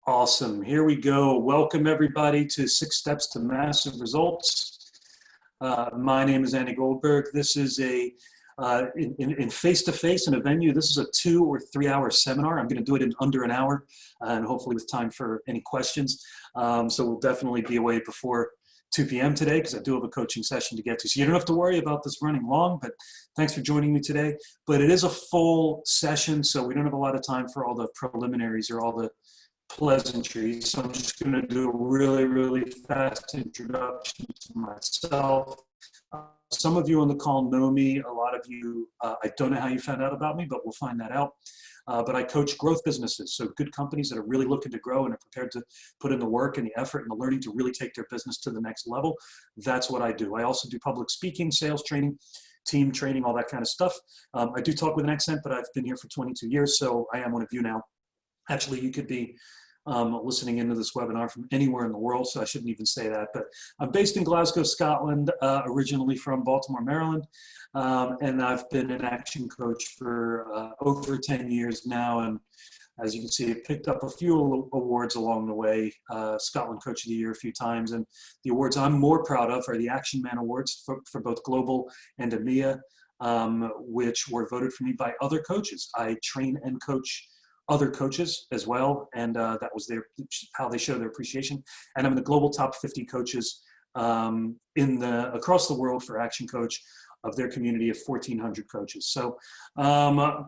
Awesome. Here we go. Welcome everybody to 6 Steps to Massive Results. My name is Andy Goldberg. This is a in face-to-face in a venue. This is a 2 or 3 hour seminar. I'm going to do it in under an hour and hopefully with time for any questions. So we'll definitely be away before 2 p.m. today because I do have a coaching session to get to. So you don't have to worry about this running long, but thanks for joining me today. But it is a full session, so we don't have a lot of time for all the preliminaries or all the pleasantries. So I'm just going to do a really fast introduction to myself. Some of you on the call know me. A lot of you, I don't know how you found out about me, but we'll find that out. But I coach growth businesses, so good companies that are really looking to grow and are prepared to put in the work and the effort and the learning to really take their business to the next level. That's what I do. I also do public speaking, sales training, team training, all that kind of stuff. I do talk with an accent, but I've been here for 22 years, so I am one of you now. Actually, you could be listening into this webinar from anywhere in the world, so I shouldn't even say that. But I'm based in Glasgow, Scotland, originally from Baltimore, Maryland, and I've been an action coach for over 10 years now. And as you can see, I picked up a few awards along the way, Scotland Coach of the Year a few times. And the awards I'm more proud of are the Action Man Awards for both global and EMEA, which were voted for me by other coaches. I train and coach other coaches as well, and that was how they show their appreciation. And I'm in the global top 50 coaches across the world for Action Coach of their community of 1,400 coaches. So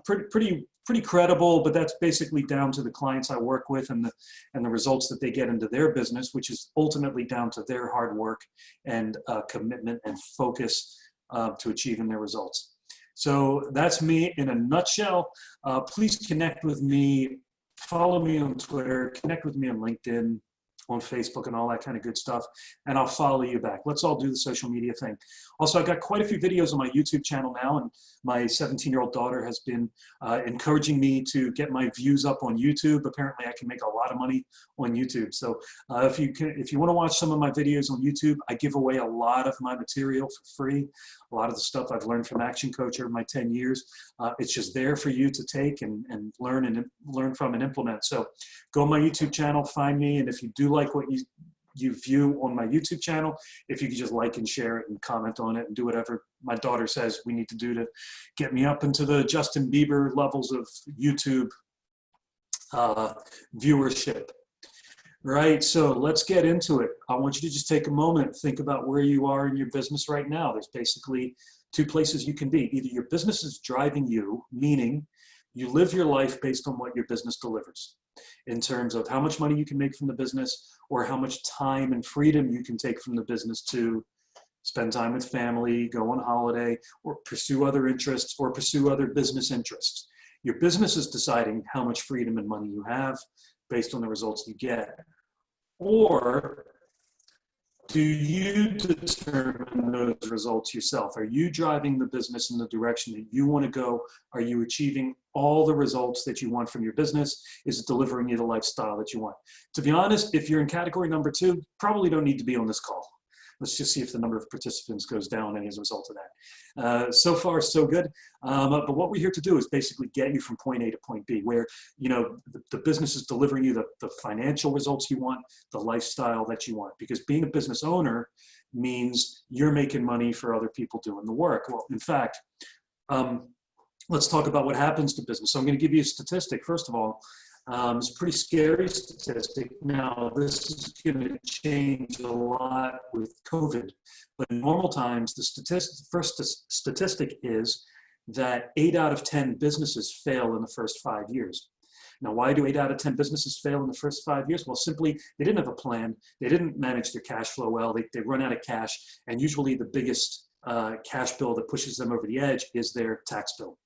pretty credible, but that's basically down to the clients I work with and the results that they get into their business, which is ultimately down to their hard work and commitment and focus to achieving their results. So that's me in a nutshell. Please connect with me, follow me on Twitter, connect with me on LinkedIn, on Facebook and all that kind of good stuff, and I'll follow you back. Let's all do the social media thing. Also, I've got quite a few videos on my YouTube channel now, and my 17-year-old daughter has been encouraging me to get my views up on YouTube. Apparently, I can make a lot of money on YouTube. So if you want to watch some of my videos on YouTube, I give away a lot of my material for free. A lot of the stuff I've learned from Action Coach over my 10 years. It's just there for you to take and learn from and implement. So go on my YouTube channel, find me, and if you do like what you view on my YouTube channel, if you could just like and share it and comment on it and do whatever my daughter says we need to do to get me up into the Justin Bieber levels of YouTube viewership. Right, so let's get into it. I want you to just take a moment, think about where you are in your business right now. There's basically 2 places you can be. Either your business is driving you, meaning you live your life based on what your business delivers in terms of how much money you can make from the business or how much time and freedom you can take from the business to spend time with family, go on holiday, or pursue other interests or pursue other business interests. Your business is deciding how much freedom and money you have based on the results you get. Or do you determine those results yourself? Are you driving the business in the direction that you want to go? Are you achieving all the results that you want from your business? Is it delivering you the lifestyle that you want? To be honest, if you're in category number 2, probably don't need to be on this call. Let's just see if the number of participants goes down as a result of that. So far, so good. But what we're here to do is basically get you from point A to point B, where the business is delivering you the financial results you want, the lifestyle that you want. Because being a business owner means you're making money for other people doing the work. Well, in fact, let's talk about what happens to business. So I'm going to give you a statistic. First of all, it's a pretty scary statistic. Now, this is going to change a lot with COVID, but in normal times, the first statistic is that 8 out of 10 businesses fail in the first 5 years. Now, why do 8 out of 10 businesses fail in the first 5 years? Well, simply, they didn't have a plan. They didn't manage their cash flow well. They run out of cash, and usually the biggest cash bill that pushes them over the edge is their tax bill.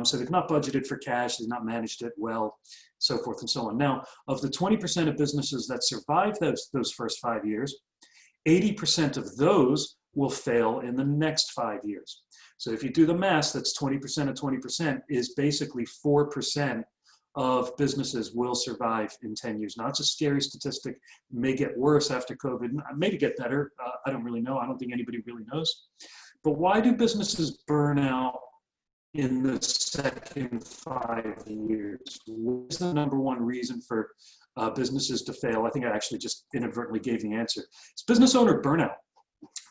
So they've not budgeted for cash, they've not managed it well, so forth and so on. Now, of the 20% of businesses that survive those first 5 years, 80% of those will fail in the next 5 years. So if you do the math, that's 20% of 20% is basically 4% of businesses will survive in 10 years. Now, it's a scary statistic, may get worse after COVID, maybe get better, I don't really know, I don't think anybody really knows. But why do businesses burn out in the second 5 years? What is the number one reason for businesses to fail? I think I actually just inadvertently gave the answer. It's business owner burnout.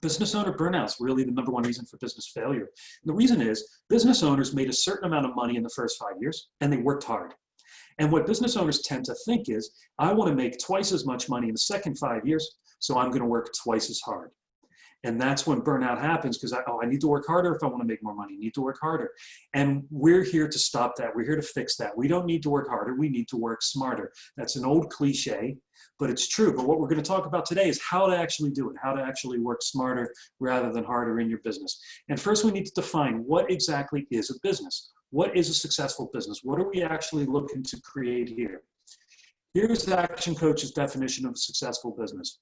Business owner burnout is really the number one reason for business failure. And the reason is business owners made a certain amount of money in the first 5 years and they worked hard. And what business owners tend to think is, I want to make twice as much money in the second 5 years, so I'm going to work twice as hard. And that's when burnout happens, because I need to work harder if I want to make more money. I need to work harder. And we're here to stop that. We're here to fix that. We don't need to work harder. We need to work smarter. That's an old cliche, but it's true. But what we're going to talk about today is how to actually do it, how to actually work smarter rather than harder in your business. And first, we need to define what exactly is a business. What is a successful business? What are we actually looking to create here? Here's Action Coach's definition of a successful business.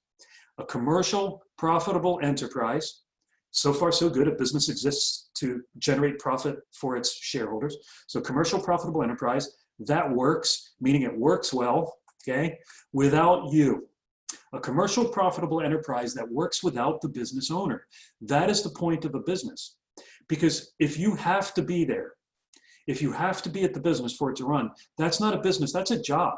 A commercial, profitable enterprise. So far, so good. A business exists to generate profit for its shareholders. So commercial, profitable enterprise that works, meaning it works well, okay, without you. A commercial, profitable enterprise that works without the business owner. That is the point of a business. Because if you have to be there, if you have to be at the business for it to run, that's not a business, that's a job.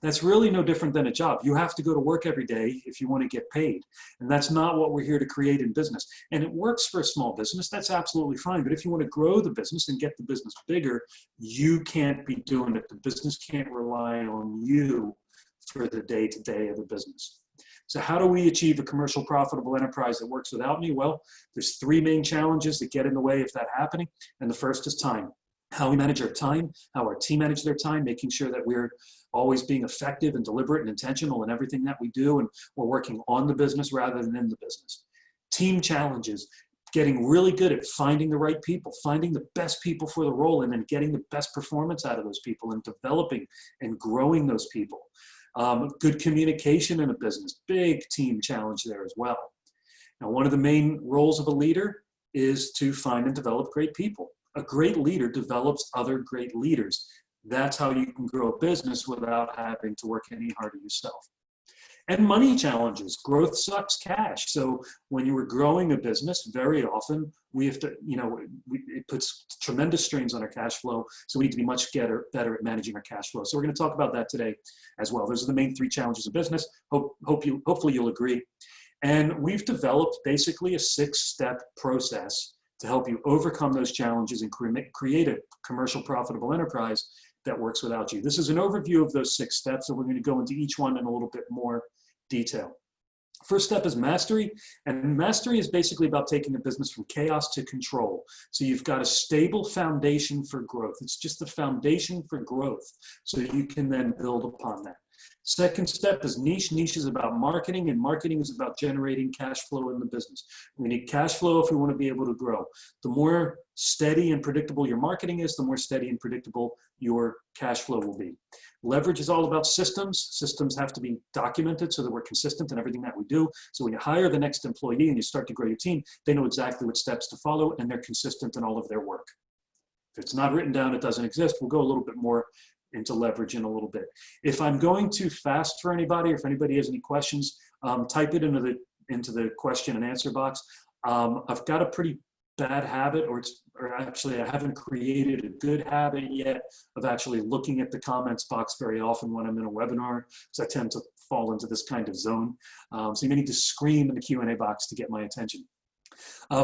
That's really no different than a job. You have to go to work every day if you want to get paid. And that's not what we're here to create in business. And it works for a small business, that's absolutely fine. But if you want to grow the business and get the business bigger, you can't be doing it. The business can't rely on you for the day-to-day of the business. So how do we achieve a commercial, profitable enterprise that works without me? Well, there's three main challenges that get in the way of that happening. And the first is time. How we manage our time, how our team manage their time, making sure that we're always being effective and deliberate and intentional in everything that we do, and we're working on the business rather than in the business. Team challenges, getting really good at finding the right people, finding the best people for the role, and then getting the best performance out of those people and developing and growing those people. Good communication in a business, big team challenge there as well. Now, one of the main roles of a leader is to find and develop great people. A great leader develops other great leaders. That's how you can grow a business without having to work any harder yourself. And money challenges. Growth sucks cash. So when you are growing a business, very often we have to, it puts tremendous strains on our cash flow. So we need to be much better at managing our cash flow. So we're going to talk about that today as well. Those are the main three challenges of business. Hopefully you'll agree. And we've developed basically a 6-step process to help you overcome those challenges and create a commercial, profitable enterprise that works without you. This is an overview of those 6 steps, and we're going to go into each one in a little bit more detail. First step is mastery, and mastery is basically about taking a business from chaos to control. So you've got a stable foundation for growth. It's just the foundation for growth, so you can then build upon that. Second step is niche. Niche is about marketing, and marketing is about generating cash flow in the business. We need cash flow if we want to be able to grow. The more steady and predictable your marketing is, the more steady and predictable your cash flow will be. Leverage is all about systems. Systems have to be documented so that we're consistent in everything that we do. So when you hire the next employee and you start to grow your team, they know exactly what steps to follow and they're consistent in all of their work. If it's not written down, it doesn't exist. We'll go a little bit more into leverage in a little bit. If I'm going too fast for anybody, or if anybody has any questions, type it into the question and answer box. I've got a pretty bad habit, or actually I haven't created a good habit yet of actually looking at the comments box very often when I'm in a webinar, because I tend to fall into this kind of zone. So you may need to scream in the Q&A box to get my attention.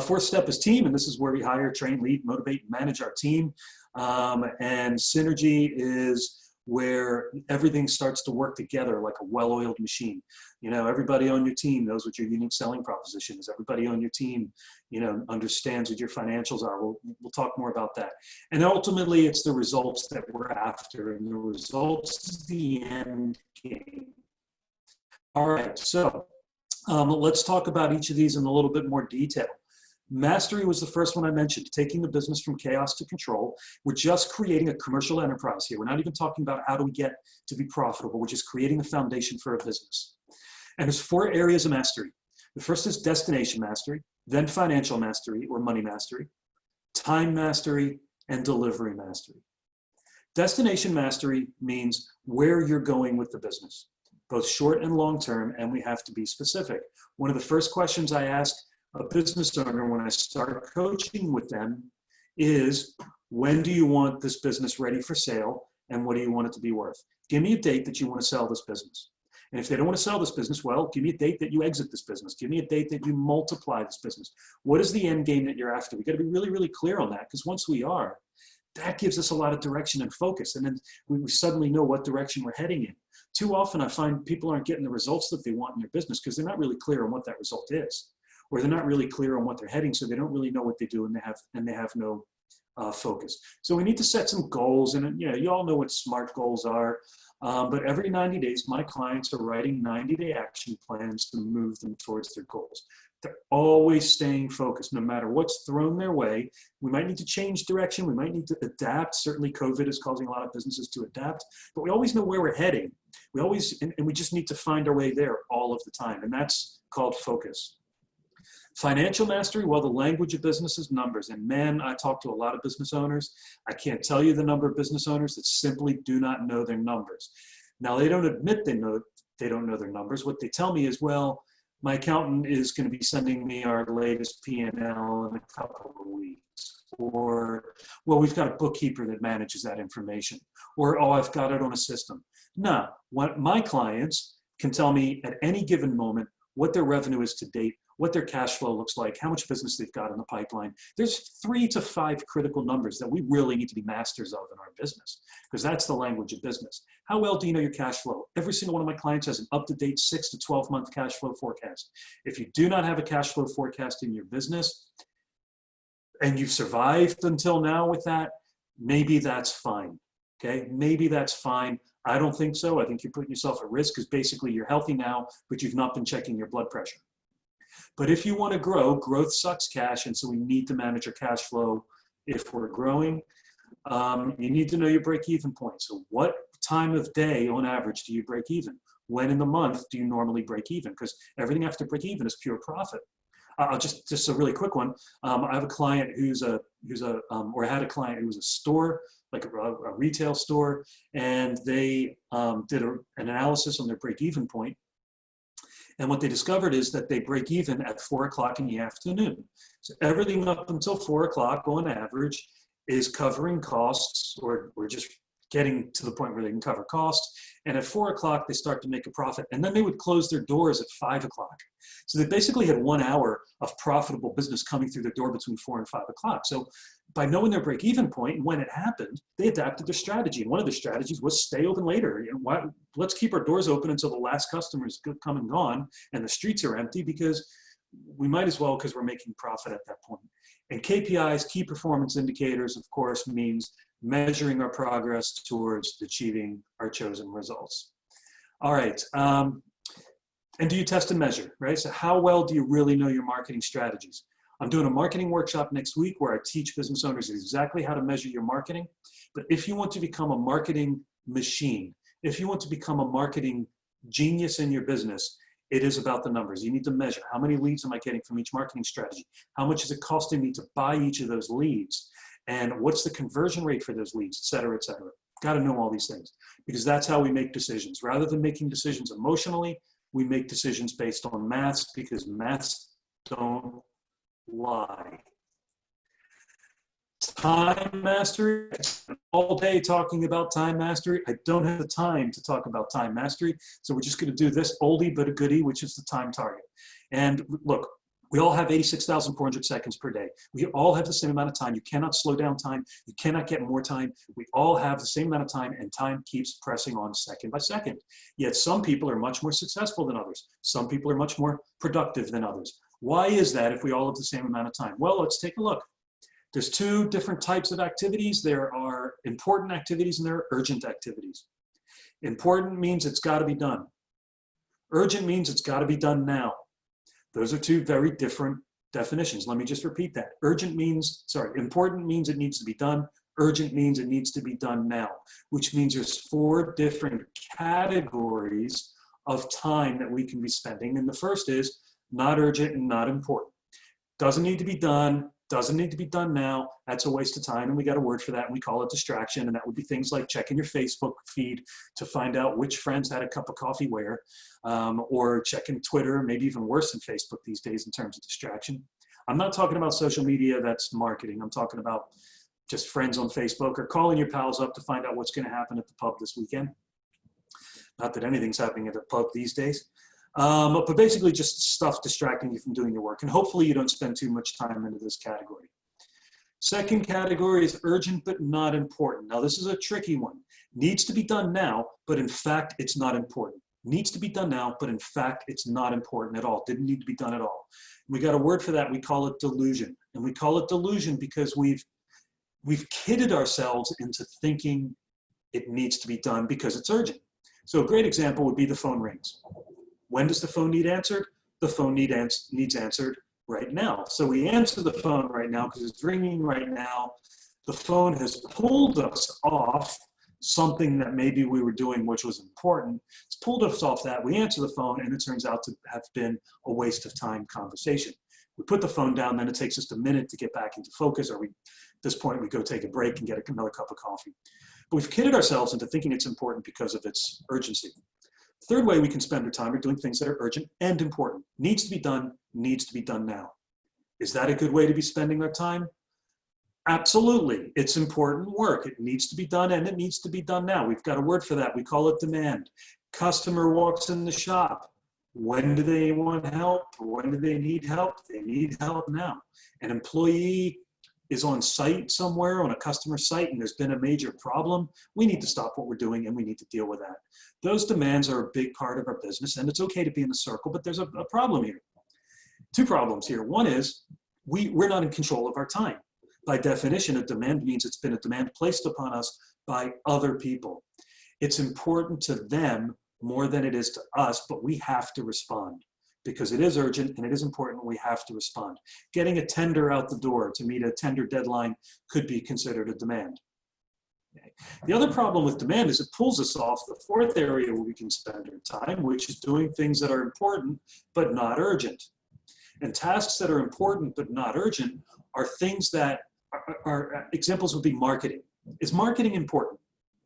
Fourth step is team, and this is where we hire, train, lead, motivate, and manage our team. And synergy is where everything starts to work together like a well-oiled machine. Everybody on your team knows what your unique selling proposition is. Everybody on your team, understands what your financials are. We'll talk more about that. And ultimately, it's the results that we're after, and the results is the end game. All right, so let's talk about each of these in a little bit more detail. Mastery was the first one I mentioned, taking the business from chaos to control. We're just creating a commercial enterprise here. We're not even talking about how do we get to be profitable. We're just creating a foundation for a business. And there's 4 areas of mastery. The first is destination mastery, then financial mastery or money mastery, time mastery, and delivery mastery. Destination mastery means where you're going with the business, both short and long term, and we have to be specific. One of the first questions I ask a business owner when I start coaching with them is, When do you want this business ready for sale? And what do you want it to be worth? Give me a date that you want to sell this business. And if they don't want to sell this business, well, give me a date that you exit this business. Give me a date that you multiply this business. What is the end game that you're after? We got to be really, really clear on that, because once we are, that gives us a lot of direction and focus. And then we suddenly know what direction we're heading in. Too often I find people aren't getting the results that they want in their business because they're not really clear on what that result is, or they're not really clear on what they're heading, so they don't really know what they do, and they have no focus. So we need to set some goals, and you all know what SMART goals are. But every 90 days, my clients are writing 90-day action plans to move them towards their goals. They're always staying focused, no matter what's thrown their way. We might need to change direction. We might need to adapt. Certainly, COVID is causing a lot of businesses to adapt, but we always know where we're heading. We always, and we just need to find our way there all of the time, and that's called focus. Financial mastery, well, the language of business is numbers. And man, I talk to a lot of business owners. I can't tell you the number of business owners that simply do not know their numbers. Now, they don't admit they don't know their numbers. What they tell me is, well, my accountant is going to be sending me our latest P&L in a couple of weeks. Or, well, we've got a bookkeeper that manages that information. Or, oh, I've got it on a system. No, what my clients can tell me at any given moment what their revenue is to date, what their cash flow looks like, how much business they've got in the pipeline. There's 3 to 5 critical numbers that we really need to be masters of in our business, because that's the language of business. How well do you know your cash flow? Every single one of my clients has an up-to-date 6 to 12-month cash flow forecast. If you do not have a cash flow forecast in your business, and you've survived until now with that, maybe that's fine, okay? Maybe that's fine. I don't think so. I think you're putting yourself at risk, because basically you're healthy now, but you've not been checking your blood pressure. But if you want to grow, growth sucks cash, and so we need to manage our cash flow if we're growing. You need to know your break-even point. So what time of day, on average, do you break even? When in the month do you normally break even? Because everything after break even is pure profit. I'll just a really quick one. I have a client or had a client who was a store, like a retail store, and they did an analysis on their break-even point. And what they discovered is that they break even at 4 o'clock in the afternoon. So everything up until 4 o'clock on average is covering costs, or just getting to the point where they can cover costs. And at 4 o'clock, they start to make a profit. And then they would close their doors at 5 o'clock. So they basically had 1 hour of profitable business coming through their door between 4 and 5 o'clock. So by knowing their break-even point and when it happened, they adapted their strategy. And one of the strategies was stay open later. Let's keep our doors open until the last customer's come and gone and the streets are empty, because we might as well, because we're making profit at that point. And KPIs, key performance indicators, of course, means measuring our progress towards achieving our chosen results. All right. And do you test and measure, right? So how well do you really know your marketing strategies? I'm doing a marketing workshop next week where I teach business owners exactly how to measure your marketing. But if you want to become a marketing machine, if you want to become a marketing genius in your business, it is about the numbers. You need to measure, how many leads am I getting from each marketing strategy? How much is it costing me to buy each of those leads? And what's the conversion rate for those leads, et cetera, et cetera. Got to know all these things, because that's how we make decisions. Rather than making decisions emotionally, we make decisions based on maths, because maths don't lie. Time mastery, I spent all day talking about time mastery. I don't have the time to talk about time mastery, so we're just going to do this oldie but a goodie, which is the time target. And look, we all have 86,400 seconds per day. We all have the same amount of time. You cannot slow down time. You cannot get more time. We all have the same amount of time, and time keeps pressing on second by second. Yet some people are much more successful than others. Some people are much more productive than others. Why is that if we all have the same amount of time? Well, let's take a look. There's 2 different types of activities. There are important activities and there are urgent activities. Important means it's got to be done. Urgent means it's got to be done now. Those are 2 very different definitions. Let me just repeat that. Important means it needs to be done. Urgent means it needs to be done now, which means there's 4 different categories of time that we can be spending. And the first is not urgent and not important. Doesn't need to be done. Doesn't need to be done now. That's a waste of time, and we got a word for that, and we call it distraction. And that would be things like checking your Facebook feed to find out which friends had a cup of coffee where, or checking Twitter, maybe even worse than Facebook these days in terms of distraction. I'm not talking about social media, that's marketing. I'm talking about just friends on Facebook, or calling your pals up to find out what's going to happen at the pub this weekend. Not that anything's happening at the pub these days. But basically just stuff distracting you from doing your work. And hopefully you don't spend too much time into this category. Second category is urgent but not important. Now this is a tricky one. Needs to be done now, but in fact it's not important. Needs to be done now, but in fact it's not important at all. Didn't need to be done at all. We got a word for that. We call it delusion. And we call it delusion because we've kidded ourselves into thinking it needs to be done because it's urgent. So a great example would be the phone rings. When does the phone need answered? The phone needs answered right now. So we answer the phone right now because it's ringing right now. The phone has pulled us off something that maybe we were doing which was important. It's pulled us off that. We answer the phone and it turns out to have been a waste of time conversation. We put the phone down, then it takes just a minute to get back into focus, or at this point we go take a break and get another cup of coffee. But we've kidded ourselves into thinking it's important because of its urgency. Third way we can spend our time are doing things that are urgent and important. Needs to be done now. Is that a good way to be spending our time? Absolutely. It's important work. It needs to be done and it needs to be done now. We've got a word for that. We call it demand. Customer walks in the shop. When do they want help? When do they need help? They need help now. An employee is on site somewhere, on a customer site, and there's been a major problem. We need to stop what we're doing and we need to deal with that. Those demands are a big part of our business, and it's okay to be in a circle, but there's a problem here. Two problems here. One is we're not in control of our time. By definition, a demand means it's been a demand placed upon us by other people. It's important to them more than it is to us, but we have to respond because it is urgent and it is important. We have to respond. Getting a tender out the door to meet a tender deadline could be considered a demand. Okay. The other problem with demand is it pulls us off the fourth area where we can spend our time, which is doing things that are important but not urgent. And tasks that are important but not urgent are things that are examples would be marketing. Is marketing important?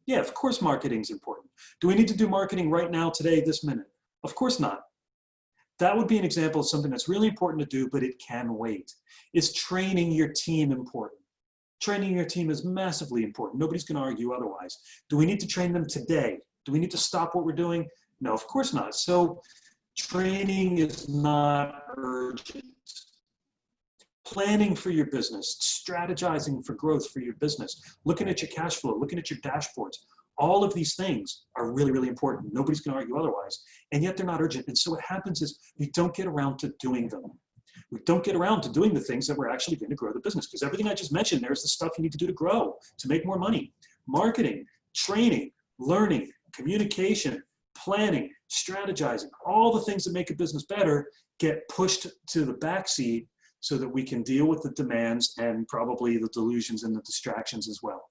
Yeah, of course marketing is important. Do we need to do marketing right now, today, this minute? Of course not. That would be an example of something that's really important to do, but it can wait. Is training your team important? Training your team is massively important. Nobody's going to argue otherwise. Do we need to train them today? Do we need to stop what we're doing? No, of course not. So training is not urgent. Planning for your business, strategizing for growth for your business, looking at your cash flow, looking at your dashboards, all of these things are really, really important. Nobody's going to argue otherwise, and yet they're not urgent. And so what happens is we don't get around to doing them. We don't get around to doing the things that we're actually going to grow the business, because everything I just mentioned, there's the stuff you need to do to grow, to make more money. Marketing, training, learning, communication, planning, strategizing, all the things that make a business better get pushed to the backseat so that we can deal with the demands and probably the delusions and the distractions as well.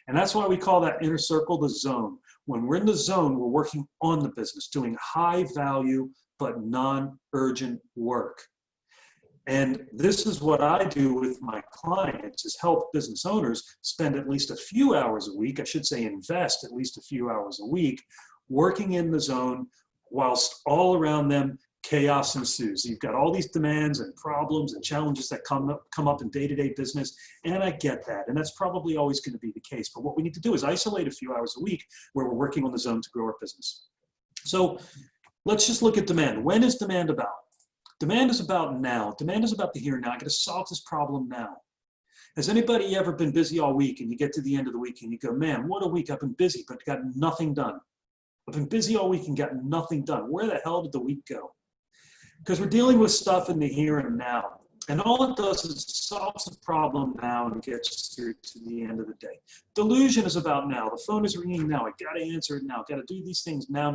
And that's why we call that inner circle the zone. When we're in the zone, we're working on the business, doing high value but non-urgent work. And this is what I do with my clients, is help business owners spend at least a few hours a week, I should say invest at least a few hours a week, working in the zone whilst all around them chaos ensues. You've got all these demands and problems and challenges that come up in day-to-day business, and I get that, and that's probably always going to be the case. But what we need to do is isolate a few hours a week where we're working on the zone to grow our business. So let's just look at demand. When is demand about? Demand is about now. Demand is about the here and now. I got to solve this problem now. Has anybody ever been busy all week and you get to the end of the week and you go, man, what a week, I've been busy but got nothing done. I've been busy all week and got nothing done. Where the hell did the week go? Because we're dealing with stuff in the here and now. And all it does is solves the problem now and gets through to the end of the day. Delusion is about now. The phone is ringing now. I got to answer it now. Got to do these things now.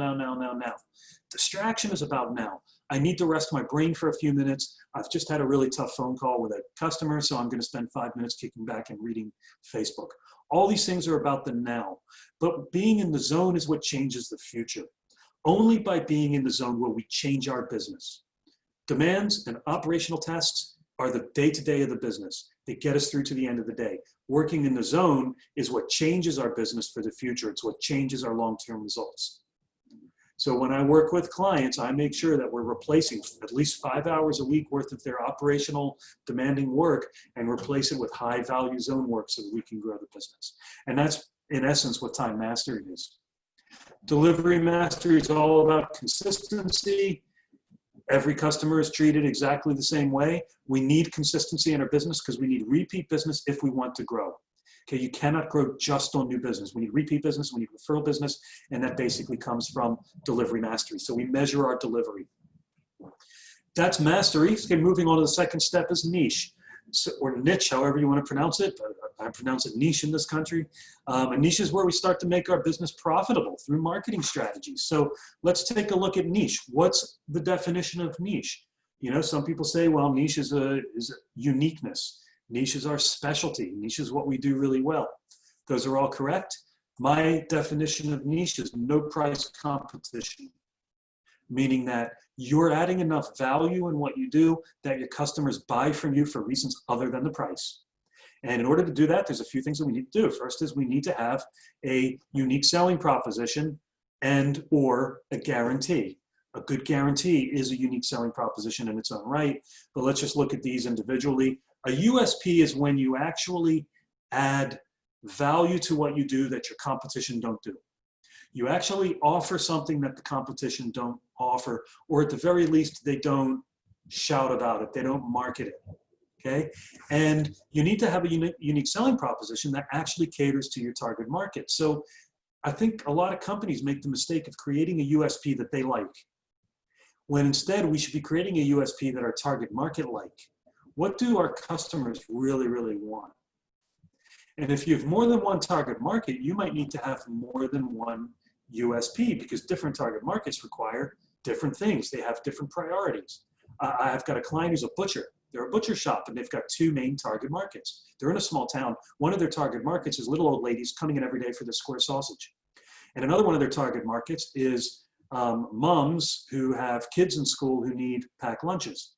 Distraction is about now. I need to rest my brain for a few minutes. I've just had a really tough phone call with a customer, so I'm going to spend 5 minutes kicking back and reading Facebook. All these things are about the now. But being in the zone is what changes the future. Only by being in the zone will we change our business. Demands and operational tasks are the day-to-day of the business. They get us through to the end of the day. Working in the zone is what changes our business for the future. It's what changes our long-term results. So when I work with clients, I make sure that we're replacing at least 5 hours a week worth of their operational demanding work and replace it with high value zone work so that we can grow the business. And that's in essence what time mastery is. Delivery mastery is all about consistency. Every customer is treated exactly the same way. We need consistency in our business because we need repeat business if we want to grow. Okay, you cannot grow just on new business. We need repeat business, we need referral business, and that basically comes from delivery mastery. So we measure our delivery. That's mastery. Okay, moving on to the second step is niche, so, or niche, however you want to pronounce it. I pronounce it niche in this country. A niche is where we start to make our business profitable through marketing strategies. So let's take a look at niche. What's the definition of niche? You know, some people say, well, niche is a uniqueness. Niche is our specialty. Niche is what we do really well. Those are all correct. My definition of niche is no price competition, meaning that you're adding enough value in what you do that your customers buy from you for reasons other than the price. And in order to do that, there's a few things that we need to do. First is we need to have a unique selling proposition and or a guarantee. A good guarantee is a unique selling proposition in its own right, but let's just look at these individually. A USP is when you actually add value to what you do that your competition don't do. You actually offer something that the competition don't offer, or at the very least, they don't shout about it, they don't market it, okay? And you need to have a unique selling proposition that actually caters to your target market. So I think a lot of companies make the mistake of creating a USP that they like, when instead we should be creating a USP that our target market like. What do our customers really, really want? And if you have more than one target market, you might need to have more than one USP because different target markets require different things. They have different priorities. I've got a client who's a butcher. They're a butcher shop and they've got two main target markets. They're in a small town. One of their target markets is little old ladies coming in every day for their square sausage. And another one of their target markets is moms who have kids in school who need packed lunches.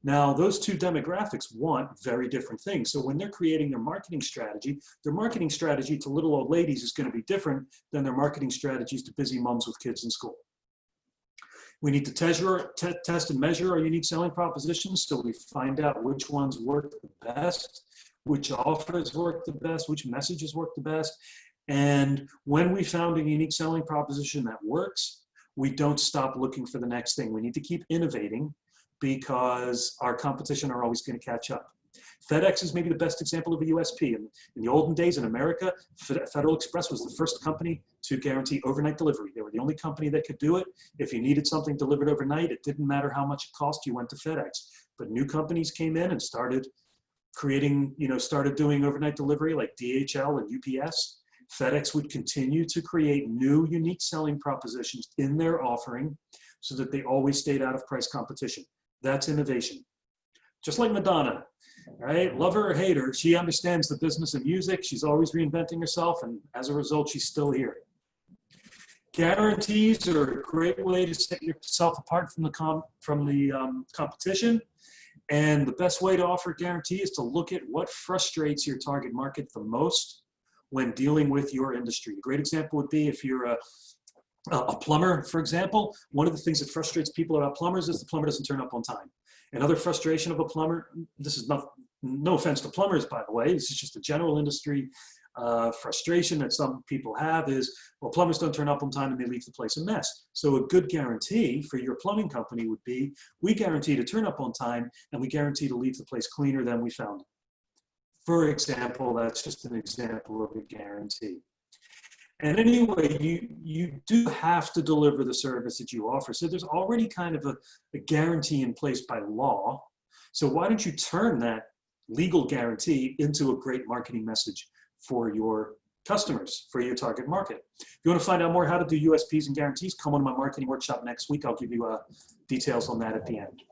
Now, those two demographics want very different things. So when they're creating their marketing strategy to little old ladies is going to be different than their marketing strategies to busy moms with kids in school. We need to test and measure our unique selling propositions so we find out which ones work the best, which offers work the best, which messages work the best. And when we found a unique selling proposition that works, we don't stop looking for the next thing. We need to keep innovating because our competition are always going to catch up. FedEx is maybe the best example of a USP. In the olden days in America, Federal Express was the first company to guarantee overnight delivery. They were the only company that could do it. If you needed something delivered overnight, it didn't matter how much it cost, you went to FedEx. But new companies came in and started creating, started doing overnight delivery like DHL and UPS. FedEx would continue to create new unique selling propositions in their offering so that they always stayed out of price competition. That's innovation. Just like Madonna, right? Love her or hate her, she understands the business of music. She's always reinventing herself, and as a result, she's still here. Guarantees are a great way to set yourself apart from the competition. And the best way to offer a guarantee is to look at what frustrates your target market the most when dealing with your industry. A great example would be if you're a plumber, for example. One of the things that frustrates people about plumbers is the plumber doesn't turn up on time. Another frustration of a plumber, this is no offense to plumbers, by the way, this is just a general industry frustration that some people have is, well, plumbers don't turn up on time and they leave the place a mess. So a good guarantee for your plumbing company would be, we guarantee to turn up on time and we guarantee to leave the place cleaner than we found it. For example, that's just an example of a guarantee. And anyway, you do have to deliver the service that you offer. So there's already kind of a guarantee in place by law. So why don't you turn that legal guarantee into a great marketing message for your customers, for your target market? If you want to find out more how to do USPs and guarantees, come on to my marketing workshop next week. I'll give you details on that at the end.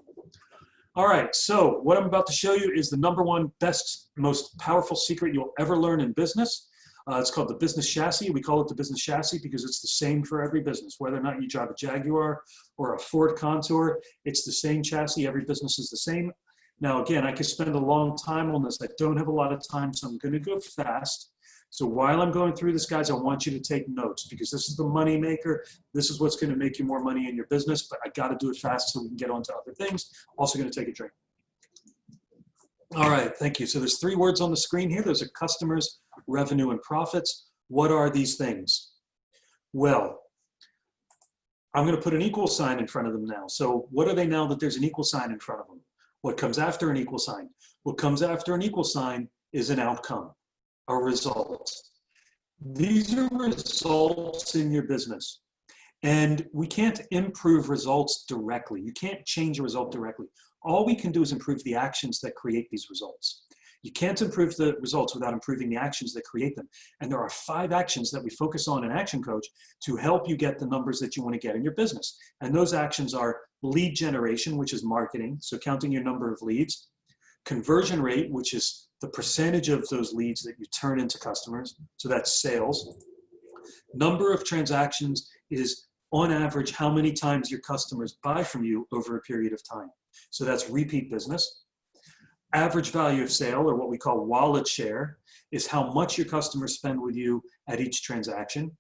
All right, so what I'm about to show you is the #1 best, most powerful secret you'll ever learn in business. It's called the business chassis. We call it the business chassis because it's the same for every business. Whether or not you drive a Jaguar or a Ford Contour, it's the same chassis. Every business is the same. Now, again, I could spend a long time on this. I don't have a lot of time, so I'm going to go fast. So while I'm going through this, guys, I want you to take notes because this is the money maker. This is what's going to make you more money in your business, but I got to do it fast so we can get on to other things. Also going to take a drink. All right, thank you. So there's 3 words on the screen here. Those are customers, revenue, and profits. What are these things? Well, I'm going to put an equal sign in front of them now. So what are they now that there's an equal sign in front of them? What comes after an equal sign? What comes after an equal sign is an outcome, a result. These are results in your business. And we can't improve results directly. You can't change a result directly. All we can do is improve the actions that create these results. You can't improve the results without improving the actions that create them. And there are 5 actions that we focus on in Action Coach to help you get the numbers that you want to get in your business. And those actions are lead generation, which is marketing, so counting your number of leads. Conversion rate, which is the percentage of those leads that you turn into customers, so that's sales. Number of transactions is, on average, how many times your customers buy from you over a period of time. So that's repeat business. Average value of sale, or what we call wallet share, is how much your customers spend with you at each transaction.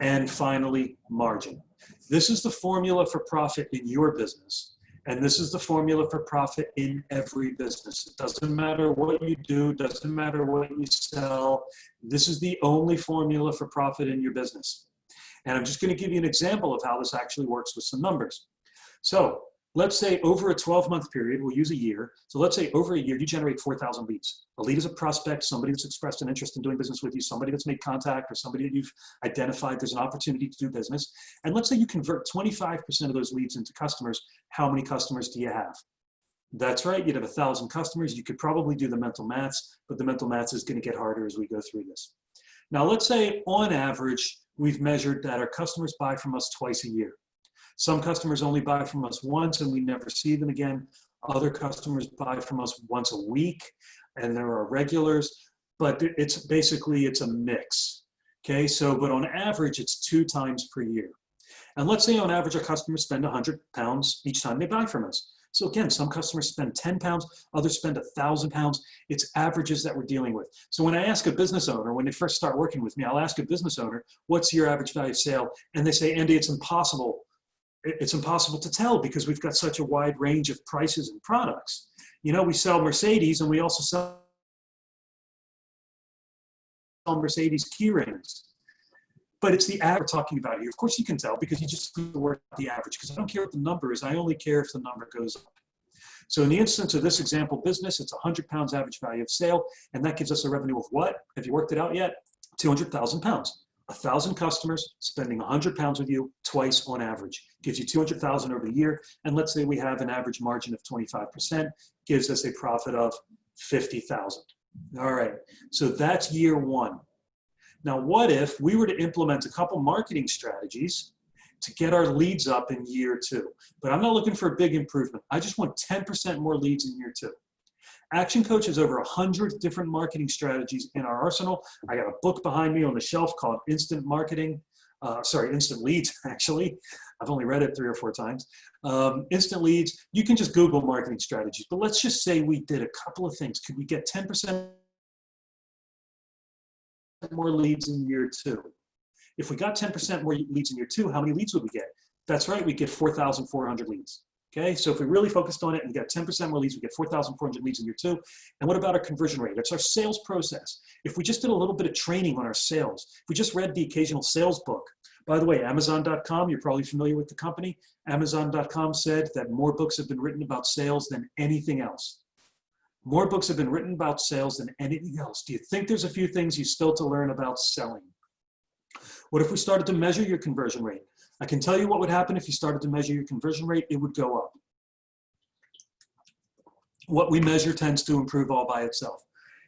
And finally, margin. This is the formula for profit in your business. And this is the formula for profit in every business. It doesn't matter what you do, doesn't matter what you sell. This is the only formula for profit in your business. And I'm just going to give you an example of how this actually works with some numbers. So let's say over a 12-month period, we'll use a year. So let's say over a year, you generate 4,000 leads. A lead is a prospect, somebody that's expressed an interest in doing business with you, somebody that's made contact, or somebody that you've identified there's an opportunity to do business. And let's say you convert 25% of those leads into customers. How many customers do you have? That's right, you'd have 1,000 customers. You could probably do the mental maths, but the mental maths is going to get harder as we go through this. Now, let's say on average, we've measured that our customers buy from us twice a year. Some customers only buy from us once and we never see them again. Other customers buy from us once a week, and there are regulars, but it's a mix. Okay, so, but on average, it's 2 times per year. And let's say on average, our customers spend £100 each time they buy from us. So again, some customers spend £10, others spend £1,000. It's averages that we're dealing with. So when I ask a business owner, when they first start working with me, I'll ask a business owner, what's your average value of sale? And they say, Andy, it's impossible. It's impossible to tell because we've got such a wide range of prices and products. You know, we sell Mercedes and we also sell Mercedes key rings. But it's the average we're talking about here. Of course you can tell because you just do the word the average, because I don't care what the number is, I only care if the number goes up. So in the instance of this example business, it's £100 average value of sale, and that gives us a revenue of what? Have you worked it out yet? £200,000. 1,000 customers spending £100 with you twice on average. Gives you $200,000 over the year, and let's say we have an average margin of 25%, gives us a profit of $50,000. All right, so that's year 1. Now, what if we were to implement a couple marketing strategies to get our leads up in year 2? But I'm not looking for a big improvement. I just want 10% more leads in year 2. Action Coach has over 100 different marketing strategies in our arsenal. I got a book behind me on the shelf called Instant Leads, actually. I've only read it 3 or 4 times. Instant Leads, you can just Google marketing strategies. But let's just say we did a couple of things. Could we get 10% more leads in year 2? If we got 10% more leads in year 2, how many leads would we get? That's right, we get 4,400 leads. Okay, so if we really focused on it and got 10% more leads, we get 4,400 leads in year 2. And what about our conversion rate? It's our sales process. If we just did a little bit of training on our sales, if we just read the occasional sales book. By the way, Amazon.com, you're probably familiar with the company. Amazon.com said that more books have been written about sales than anything else. More books have been written about sales than anything else. Do you think there's a few things you still to learn about selling? What if we started to measure your conversion rate? I can tell you what would happen if you started to measure your conversion rate. It would go up. What we measure tends to improve all by itself.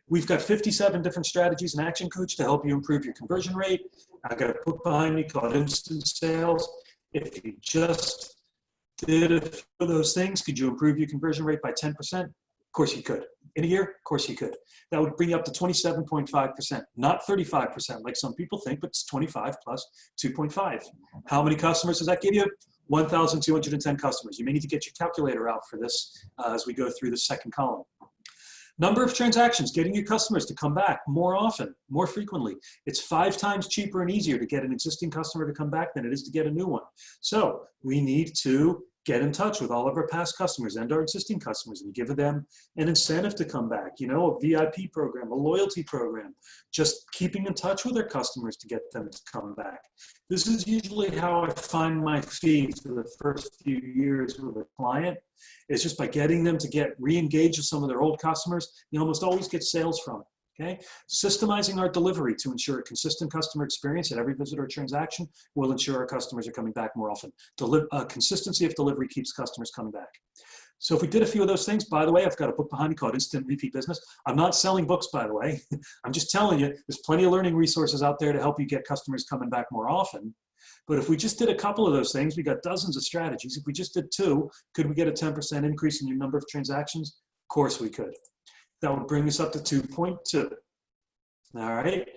We've got 57 different strategies in Action Coach to help you improve your conversion rate. I've got a book behind me called Instant Sales. If you just did a few of those things, could you improve your conversion rate by 10%? Of course you could. In a year, of course you could. That would bring you up to 27.5%, not 35% like some people think, but it's 25 plus 2.5. How many customers does that give you? 1,210 customers. You may need to get your calculator out for this as we go through the second column. Number of transactions, getting your customers to come back more often, more frequently. It's 5 times cheaper and easier to get an existing customer to come back than it is to get a new one. So we need to get in touch with all of our past customers and our existing customers and give them an incentive to come back, you know, a VIP program, a loyalty program, just keeping in touch with our customers to get them to come back. This is usually how I find my fee for the first few years with a client. It's just by getting them to get re-engaged with some of their old customers. You almost always get sales from it. Okay, systemizing our delivery to ensure a consistent customer experience at every visit or transaction will ensure our customers are coming back more often. Consistency of delivery keeps customers coming back. So if we did a few of those things, by the way, I've got a book behind me called Instant Repeat Business. I'm not selling books, by the way. I'm just telling you, there's plenty of learning resources out there to help you get customers coming back more often. But if we just did a couple of those things, we got dozens of strategies. If we just did 2, could we get a 10% increase in your number of transactions? Of course we could. That would bring us up to 2.2. All right.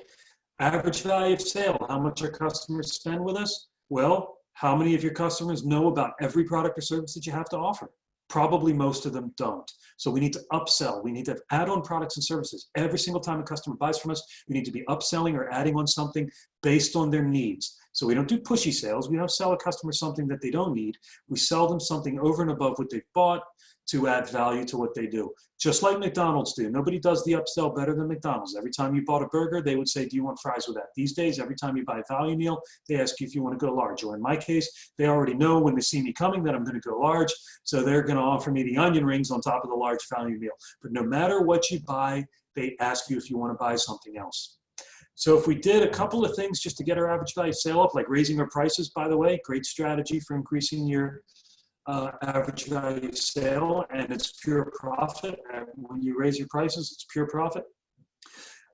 Average value of sale, how much our customers spend with us? Well, how many of your customers know about every product or service that you have to offer? Probably most of them don't. So we need to upsell. We need to have add-on products and services. Every single time a customer buys from us, we need to be upselling or adding on something based on their needs. So we don't do pushy sales. We don't sell a customer something that they don't need. We sell them something over and above what they've bought to add value to what they do. Just like McDonald's do. Nobody does the upsell better than McDonald's. Every time you bought a burger, they would say, do you want fries with that? These days, every time you buy a value meal, they ask you if you want to go large. Or in my case, they already know when they see me coming that I'm going to go large. So they're going to offer me the onion rings on top of the large value meal. But no matter what you buy, they ask you if you want to buy something else. So if we did a couple of things just to get our average value sale up, like raising our prices, by the way, great strategy for increasing your average value sale, and it's pure profit. When you raise your prices, it's pure profit.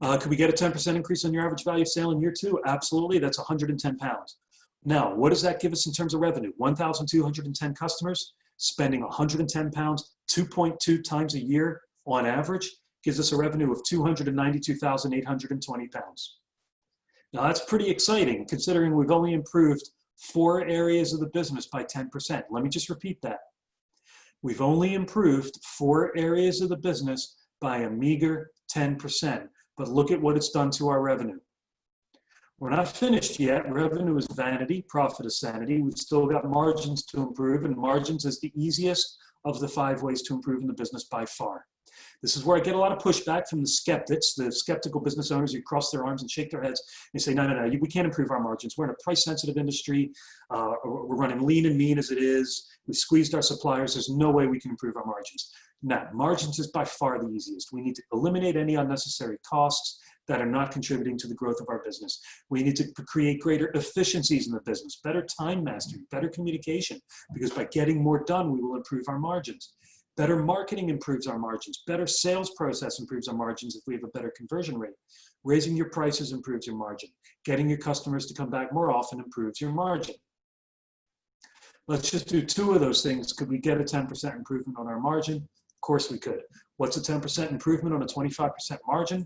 Could we get a 10% increase on your average value sale in year 2? Absolutely, that's 110 pounds. Now, what does that give us in terms of revenue? 1,210 customers spending 110 pounds, 2.2 times a year on average, gives us a revenue of 292,820 pounds. Now that's pretty exciting considering we've only improved 4 areas of the business by 10%. Let me just repeat that. We've only improved 4 areas of the business by a meager 10%, but look at what it's done to our revenue. We're not finished yet. Revenue is vanity, profit is sanity. We've still got margins to improve, and margins is the easiest of the 5 ways to improve in the business by far. This is where I get a lot of pushback from the skeptics, the skeptical business owners who cross their arms and shake their heads and say, no, we can't improve our margins. We're in a price-sensitive industry. We're running lean and mean as it is. We squeezed our suppliers. There's no way we can improve our margins. No, margins is by far the easiest. We need to eliminate any unnecessary costs that are not contributing to the growth of our business. We need to create greater efficiencies in the business, better time mastery, better communication, because by getting more done, we will improve our margins. Better marketing improves our margins. Better sales process improves our margins if we have a better conversion rate. Raising your prices improves your margin. Getting your customers to come back more often improves your margin. Let's just do 2 of those things. Could we get a 10% improvement on our margin? Of course we could. What's a 10% improvement on a 25% margin?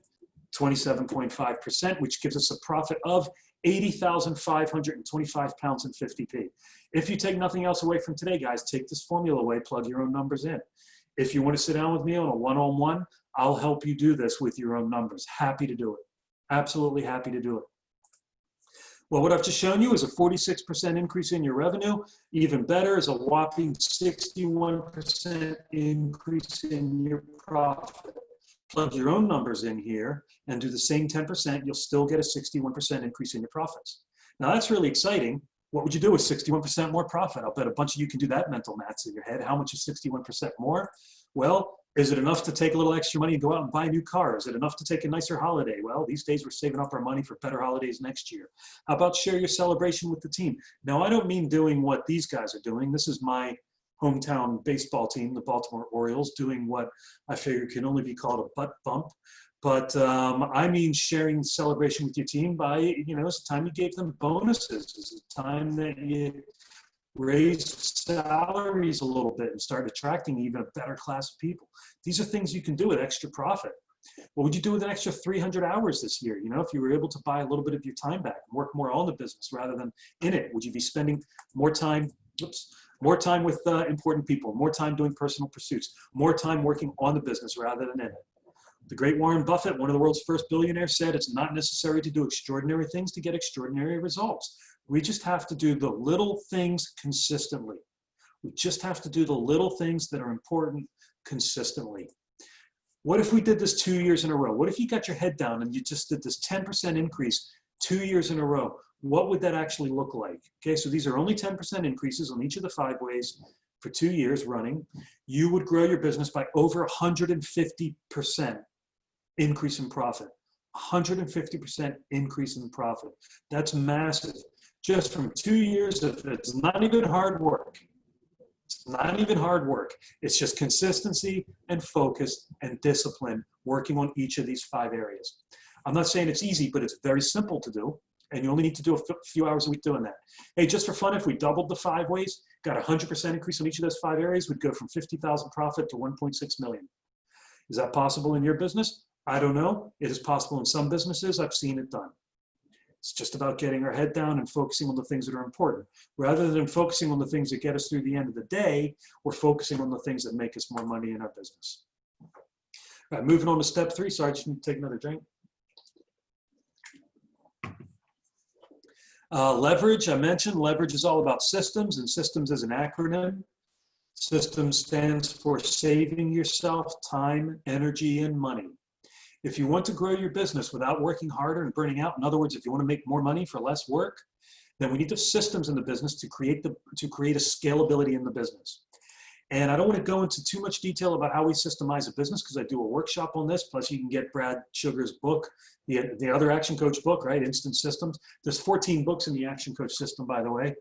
27.5%, which gives us a profit of 80,525 pounds and 50p. If you take nothing else away from today, guys, take this formula away, plug your own numbers in. If you want to sit down with me on a one-on-one, I'll help you do this with your own numbers. Happy to do it. Absolutely happy to do it. Well, what I've just shown you is a 46% increase in your revenue. Even better is a whopping 61% increase in your profit. Plug your own numbers in here and do the same 10%, you'll still get a 61% increase in your profits. Now that's really exciting. What would you do with 61% more profit? I'll bet a bunch of you can do that mental maths in your head. How much is 61% more? Well, is it enough to take a little extra money and go out and buy a new car? Is it enough to take a nicer holiday? Well, these days we're saving up our money for better holidays next year. How about share your celebration with the team? Now, I don't mean doing what these guys are doing. This is my hometown baseball team, the Baltimore Orioles, doing what I figure can only be called a butt bump. But I mean sharing the celebration with your team by, it's the time you gave them bonuses. It's the time that you raised salaries a little bit and start attracting even a better class of people. These are things you can do with extra profit. What would you do with an extra 300 hours this year? If you were able to buy a little bit of your time back and work more on the business rather than in it, would you be spending more time, more time with important people, more time doing personal pursuits, more time working on the business rather than in it? The great Warren Buffett, one of the world's first billionaires, said it's not necessary to do extraordinary things to get extraordinary results. We just have to do the little things consistently. We just have to do the little things that are important consistently. What if we did this 2 years in a row? What if you got your head down and you just did this 10% increase 2 years in a row? What would that actually look like? Okay, so these are only 10% increases on each of the 5 ways for 2 years running. You would grow your business by over 150% increase in profit. 150% increase in profit. That's massive. Just from 2 years of it's not even hard work. It's not even hard work. It's just consistency and focus and discipline working on each of these 5 areas. I'm not saying it's easy, but it's very simple to do. And you only need to do a few hours a week doing that. Hey, just for fun, if we doubled the 5 ways, got 100% increase on each of those 5 areas, we'd go from 50,000 profit to 1.6 million. Is that possible in your business? I don't know. It is possible in some businesses. I've seen it done. It's just about getting our head down and focusing on the things that are important. Rather than focusing on the things that get us through the end of the day, we're focusing on the things that make us more money in our business. All right, moving on to step 3. Sorry, I just need to take another drink. Leverage, I mentioned, leverage is all about systems, and systems is an acronym. Systems stands for saving yourself time, energy, and money. If you want to grow your business without working harder and burning out, in other words, if you want to make more money for less work, then we need the systems in the business to create a scalability in the business. And I don't want to go into too much detail about how we systemize a business because I do a workshop on this. Plus, you can get Brad Sugar's book, the other Action Coach book, right? Instant Systems. There's 14 books in the Action Coach system, by the way,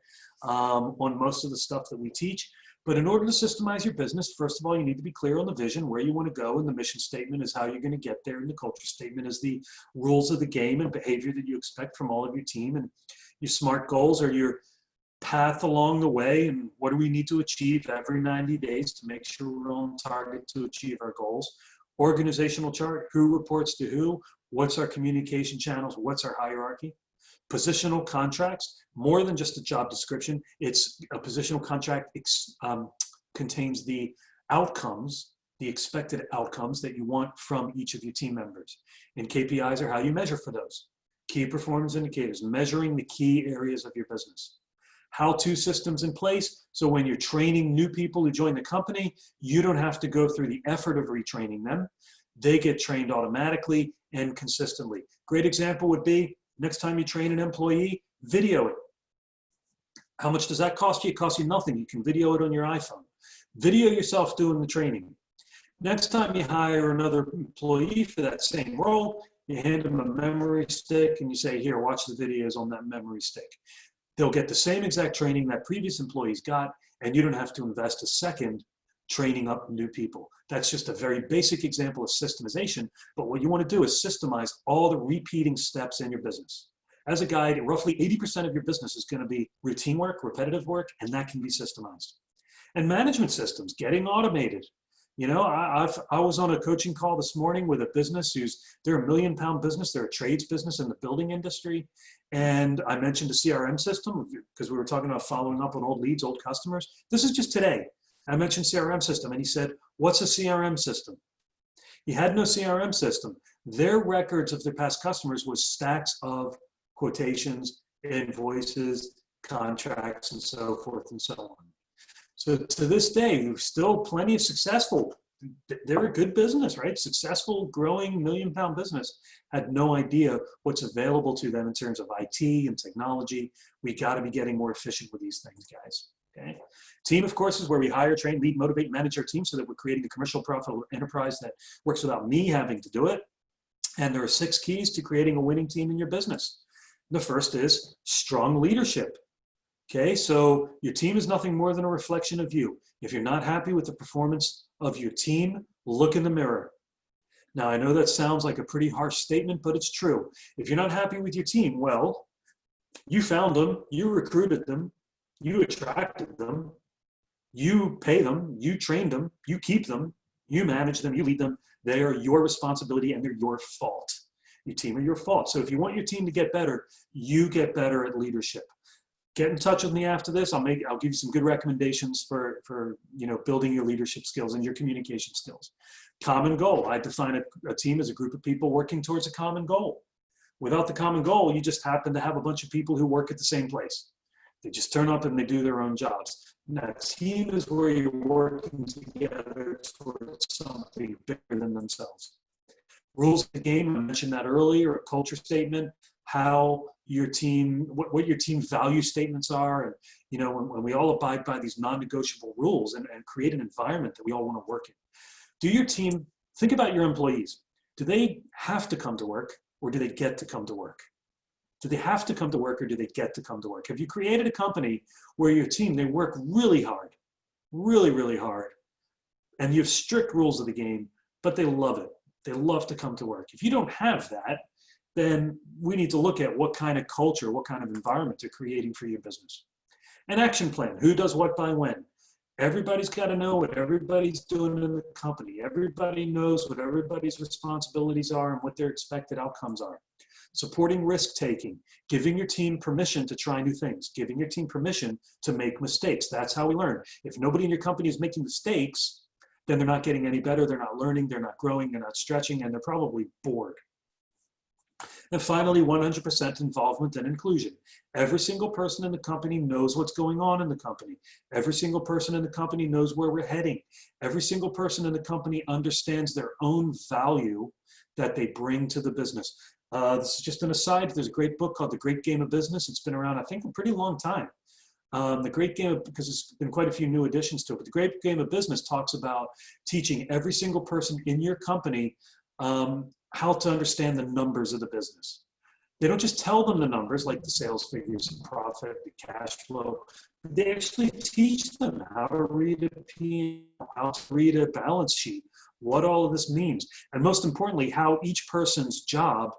on most of the stuff that we teach. But in order to systemize your business, first of all, you need to be clear on the vision, where you want to go, and the mission statement is how you're going to get there, and the culture statement is the rules of the game and behavior that you expect from all of your team, and your SMART goals are your path along the way, and what do we need to achieve every 90 days to make sure we're on target to achieve our goals. Organizational chart, who reports to who, what's our communication channels, what's our hierarchy. Positional contracts, more than just a job description. It's a positional contract contains the outcomes, the expected outcomes that you want from each of your team members. And KPIs are how you measure for those. Key performance indicators, measuring the key areas of your business. How-to systems in place, so when you're training new people who join the company, you don't have to go through the effort of retraining them. They get trained automatically and consistently. Great example would be, next time you train an employee, video it. How much does that cost you? It costs you nothing. You can video it on your iPhone. Video yourself doing the training. Next time you hire another employee for that same role, you hand them a memory stick and you say, here, watch the videos on that memory stick. They'll get the same exact training that previous employees got, and you don't have to invest a second training up new people. That's just a very basic example of systemization, but what you want to do is systemize all the repeating steps in your business. As a guide, roughly 80% of your business is going to be routine work, repetitive work, and that can be systemized. And management systems, getting automated. You know, I was on a coaching call this morning with a business they're a £1 million business. They're a trades business in the building industry. And I mentioned a CRM system because we were talking about following up on old leads, old customers. This is just today. I mentioned CRM system and he said, what's a CRM system? He had no CRM system. Their records of their past customers was stacks of quotations, invoices, contracts, and so forth and so on. So to this day, there's still plenty of successful, they're a good business, right? Successful, growing £1 million business had no idea what's available to them in terms of IT and technology. We got to be getting more efficient with these things, guys. Okay. Team, of course, is where we hire, train, lead, motivate, manage our team so that we're creating a commercial profitable enterprise that works without me having to do it. And there are 6 keys to creating a winning team in your business. The first is strong leadership. Okay, so your team is nothing more than a reflection of you. If you're not happy with the performance of your team, look in the mirror. Now, I know that sounds like a pretty harsh statement, but it's true. If you're not happy with your team, well, you found them, you recruited them, you attracted them, you pay them, you trained them, you keep them, you manage them, you lead them. They are your responsibility and they're your fault. Your team are your fault. So if you want your team to get better, you get better at leadership. Get in touch with me after this. I'll give you some good recommendations for building your leadership skills and your communication skills. Common goal. I define a team as a group of people working towards a common goal. Without the common goal, you just happen to have a bunch of people who work at the same place. They just turn up and they do their own jobs. Now, a team is where you're working together towards something bigger than themselves. Rules of the game, I mentioned that earlier, a culture statement, how your team, what your team value statements are, and when we all abide by these non-negotiable rules and create an environment that we all want to work in. Do your team, think about your employees. Do they have to come to work, or do they get to come to work? Do they have to come to work, or do they get to come to work? Have you created a company where your team, they work really hard, really, really hard, and you have strict rules of the game, but they love it. They love to come to work. If you don't have that, then we need to look at what kind of culture, what kind of environment you're creating for your business. An action plan, who does what by when. Everybody's got to know what everybody's doing in the company. Everybody knows what everybody's responsibilities are and what their expected outcomes are. Supporting risk-taking, giving your team permission to try new things, giving your team permission to make mistakes. That's how we learn. If nobody in your company is making mistakes, then they're not getting any better, they're not learning, they're not growing, they're not stretching, and they're probably bored. And finally, 100% involvement and inclusion. Every single person in the company knows what's going on in the company. Every single person in the company knows where we're heading. Every single person in the company understands their own value that they bring to the business. This is just an aside. There's a great book called The Great Game of Business. It's been around, I think, a pretty long time. The Great Game of, because there's been quite a few new additions to it, but The Great Game of Business talks about teaching every single person in your company how to understand the numbers of the business. They don't just tell them the numbers like the sales figures, the profit, the cash flow. They actually teach them how to read a P&L, how to read a balance sheet, what all of this means, and most importantly, how each person's job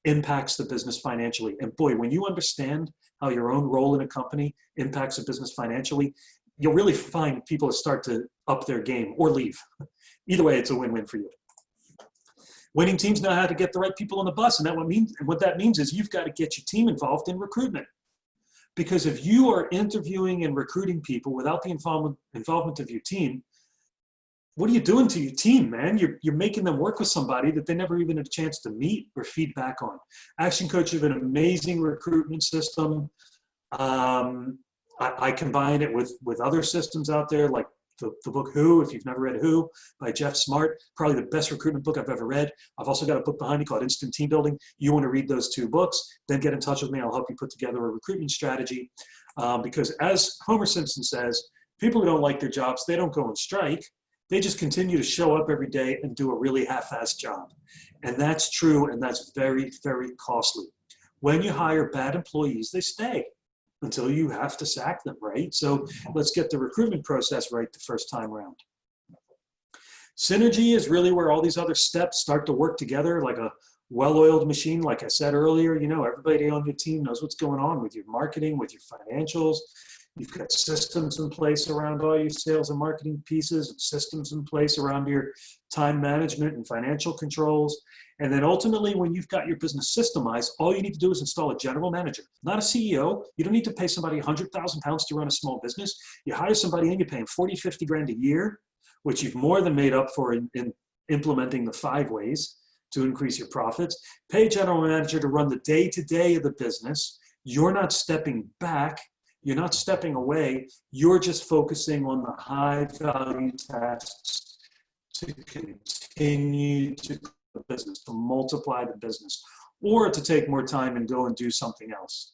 impacts the business financially. And boy, when you understand how your own role in a company impacts a business financially, you'll really find people start to up their game or leave. Either way, it's a win-win for you. Winning teams know how to get the right people on the bus, and what that means is you've got to get your team involved in recruitment. Because if you are interviewing and recruiting people without the involvement of your team, what are you doing to your team, man? You're making them work with somebody that they never even had a chance to meet or feedback on. Action Coach have an amazing recruitment system. I combine it with other systems out there, like the book Who, if you've never read Who, by Jeff Smart, probably the best recruitment book I've ever read. I've also got a book behind me called Instant Team Building. You want to read those two books, then get in touch with me. I'll help you put together a recruitment strategy. Because as Homer Simpson says, people who don't like their jobs, they don't go on strike. They just continue to show up every day and do a really half-assed job. And that's true, and that's very, very costly. When you hire bad employees, they stay until you have to sack them, right? So let's get the recruitment process right the first time around. Synergy is really where all these other steps start to work together like a well-oiled machine. Like I said earlier, everybody on your team knows what's going on with your marketing, with your financials. You've got systems in place around all your sales and marketing pieces, and systems in place around your time management and financial controls. And then ultimately, when you've got your business systemized, all you need to do is install a general manager, not a CEO. You don't need to pay somebody 100,000 pounds to run a small business. You hire somebody and you pay them 40, 50 grand a year, which you've more than made up for in implementing the 5 ways to increase your profits. Pay a general manager to run the day-to-day of the business. You're not stepping back. You're not stepping away. You're just focusing on the high-value tasks to continue to grow the business, to multiply the business, or to take more time and go and do something else.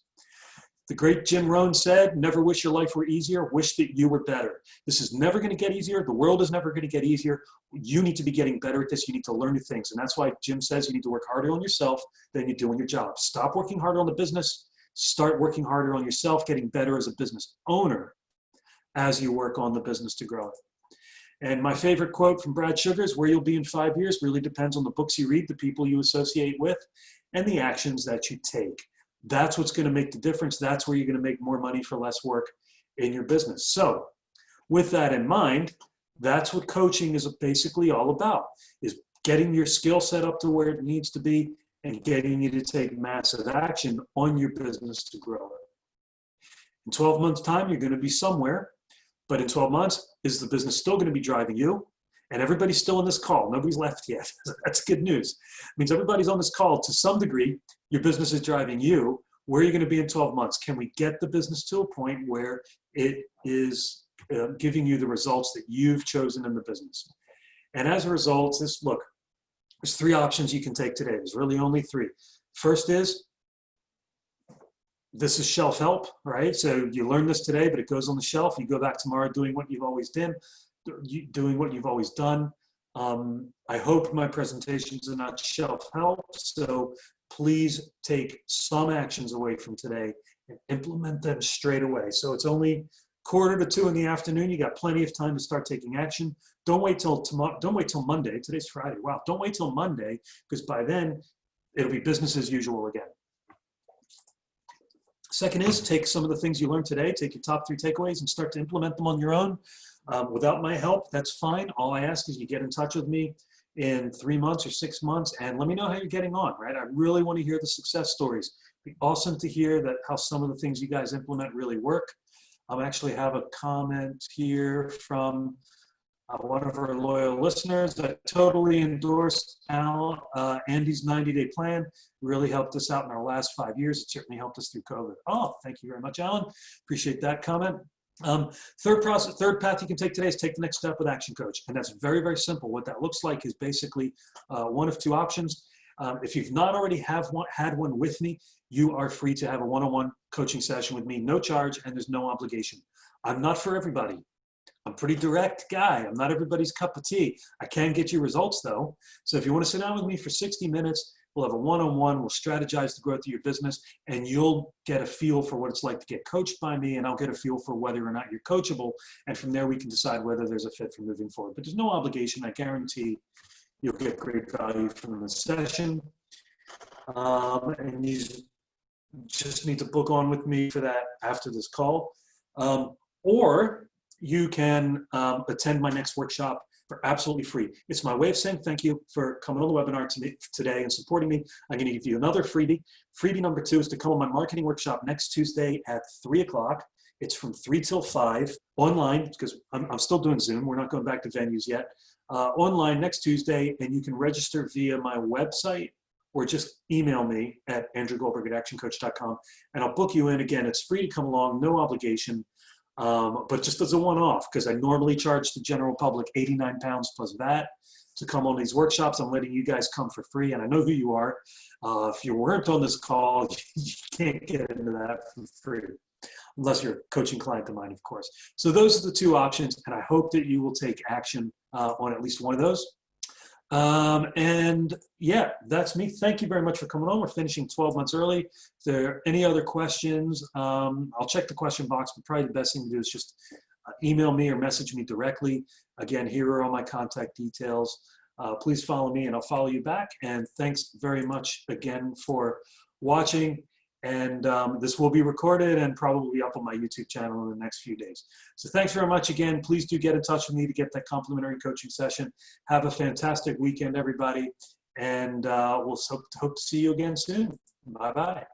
The great Jim Rohn said, never wish your life were easier, wish that you were better. This is never going to get easier. The world is never going to get easier. You need to be getting better at this. You need to learn new things. And that's why Jim says you need to work harder on yourself than you do on your job. Stop working harder on the business. Start working harder on yourself, getting better as a business owner as you work on the business to grow it. And my favorite quote from Brad Sugar is, where you'll be in 5 years really depends on the books you read, the people you associate with, and the actions that you take. That's what's going to make the difference. That's where you're going to make more money for less work in your business. So with that in mind, that's what coaching is basically all about, is getting your skill set up to where it needs to be and getting you to take massive action on your business to grow it. In 12 months' time, you're going to be somewhere, but in 12 months, is the business still going to be driving you? And everybody's still on this call. Nobody's left yet. That's good news. It means everybody's on this call to some degree. Your business is driving you. Where are you going to be in 12 months? Can we get the business to a point where it is giving you the results that you've chosen in the business? And as a result, there's three options you can take today. There's really only three. First is, this is shelf help, right? So you learn this today, but it goes on the shelf. You go back tomorrow doing what you've always done. I hope my presentations are not shelf help, so please take some actions away from today and implement them straight away. So it's only 1:45 in the afternoon. You got plenty of time to start taking action. Don't wait till tomorrow. Don't wait till Monday. Today's Friday. Wow. Don't wait till Monday, because by then it'll be business as usual again. Second is, take some of the things you learned today, take your top 3 takeaways and start to implement them on your own. Without my help, that's fine. All I ask is you get in touch with me in 3 months or 6 months and let me know how you're getting on, right? I really want to hear the success stories. It'd be awesome to hear that how some of the things you guys implement really work. I actually have a comment here from one of our loyal listeners that totally endorsed Andy's 90-day plan. Really helped us out in our last 5 years. It certainly helped us through COVID. Oh, thank you very much, Alan. Appreciate that comment. Third path you can take today is take the next step with Action Coach. And that's very, very simple. What that looks like is basically one of 2 options. If you've not already had one with me, you are free to have a one-on-one coaching session with me, no charge, and there's no obligation. I'm not for everybody. I'm a pretty direct guy. I'm not everybody's cup of tea. I can get you results though. So if you want to sit down with me for 60 minutes, we'll have a one-on-one, we'll strategize the growth of your business, and you'll get a feel for what it's like to get coached by me, and I'll get a feel for whether or not you're coachable. And from there, we can decide whether there's a fit for moving forward. But there's no obligation. I guarantee you'll get great value from the session. And you just need to book on with me for that after this call. Or you can attend my next workshop for absolutely free. It's my way of saying thank you for coming on the webinar today and supporting me. I'm going to give you another freebie. Freebie number 2 is to come on my marketing workshop next Tuesday at 3 o'clock. It's from 3 till 5 online, because I'm still doing Zoom. We're not going back to venues yet. Online next Tuesday, and you can register via my website or just email me at andrewgoldberg@actioncoach.com, and I'll book you in. Again, it's free to come along, no obligation. But just as a one-off, because I normally charge the general public £89 plus VAT to come on these workshops. I'm letting you guys come for free, and I know who you are. If you weren't on this call, you can't get into that for free, unless you're a coaching client of mine, of course. So those are the 2 options, and I hope that you will take action on at least one of those. And yeah, that's me. Thank you very much for coming on. We're finishing 12 months early. If there are any other questions, I'll check the question box, but probably the best thing to do is just email me or message me directly. Again, here are all my contact details. Please follow me and I'll follow you back. And thanks very much again for watching. And this will be recorded and probably up on my YouTube channel in the next few days. So thanks very much again. Please do get in touch with me to get that complimentary coaching session. Have a fantastic weekend, everybody. And we'll hope to see you again soon. Bye-bye.